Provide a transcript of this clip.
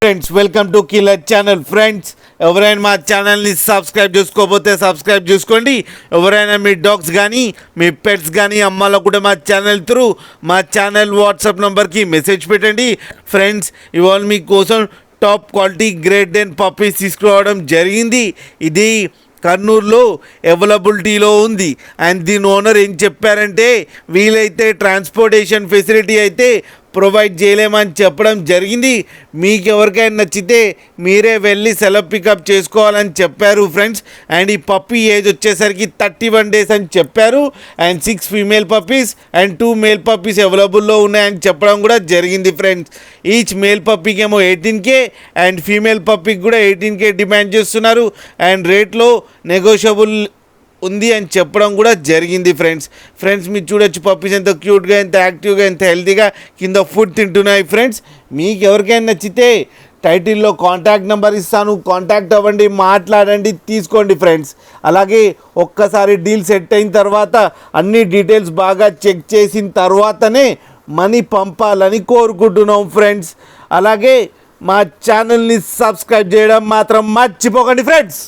Friends, welcome to killer channel. Friends, ఎవరైనా మా ఛానల్ని సబ్స్క్రైబ్ చేసుకోకపోతే సబ్స్క్రైబ్ చేసుకోండి. ఎవరైనా మీ డాగ్స్ కానీ మీ పెట్స్ కానీ అమ్మాలో కూడా మా ఛానల్ వాట్సాప్ నెంబర్కి మెసేజ్ పెట్టండి. ఫ్రెండ్స్, ఇవాళ మీకోసం top quality great Dane puppies తీసుకురావడం జరిగింది. ఇది కర్నూలులో అవైలబిలిటీలో ఉంది. అండ్ దీని ఓనర్ ఏం చెప్పారంటే, వీలైతే ట్రాన్స్పోర్టేషన్ ఫెసిలిటీ అయితే ప్రొవైడ్ చేయలేమని చెప్పడం జరిగింది. మీకు ఎవరికైనా నచ్చితే మీరే వెళ్ళి సెలవు పికప్ చేసుకోవాలని చెప్పారు ఫ్రెండ్స్. అండ్ ఈ పప్పీ ఏజ్ వచ్చేసరికి 31 days అని చెప్పారు. And 6 female puppies and 2 male puppies అవైలబుల్లో ఉన్నాయని చెప్పడం కూడా జరిగింది ఫ్రెండ్స్. ఈచ్ మేల్ పప్పీకి ఏమో 18K అండ్ ఫీమేల్ పప్పీకి కూడా 18K డిమాండ్ చేస్తున్నారు. అండ్ రేట్లో నెగోషియబుల్ ఉంది అని చెప్పడం కూడా జరిగింది ఫ్రెండ్స్ మీరు చూడొచ్చు పప్పీస్ ఎంత క్యూట్గా, ఎంత యాక్టివ్గా, ఎంత హెల్తీగా కింద ఫుడ్ తింటున్నాయి ఫ్రెండ్స్. మీకు ఎవరికైనా నచ్చితే టైటిల్లో కాంటాక్ట్ నెంబర్ ఇస్తాను, కాంటాక్ట్ అవ్వండి, మాట్లాడండి, తీసుకోండి ఫ్రెండ్స్. అలాగే ఒక్కసారి డీల్ సెట్ అయిన తర్వాత అన్ని డీటెయిల్స్ బాగా చెక్ చేసిన తర్వాతనే మనీ పంపాలని కోరుకుంటున్నాం ఫ్రెండ్స్. అలాగే మా ఛానల్ని సబ్స్క్రైబ్ చేయడం మాత్రం మర్చిపోకండి ఫ్రెండ్స్.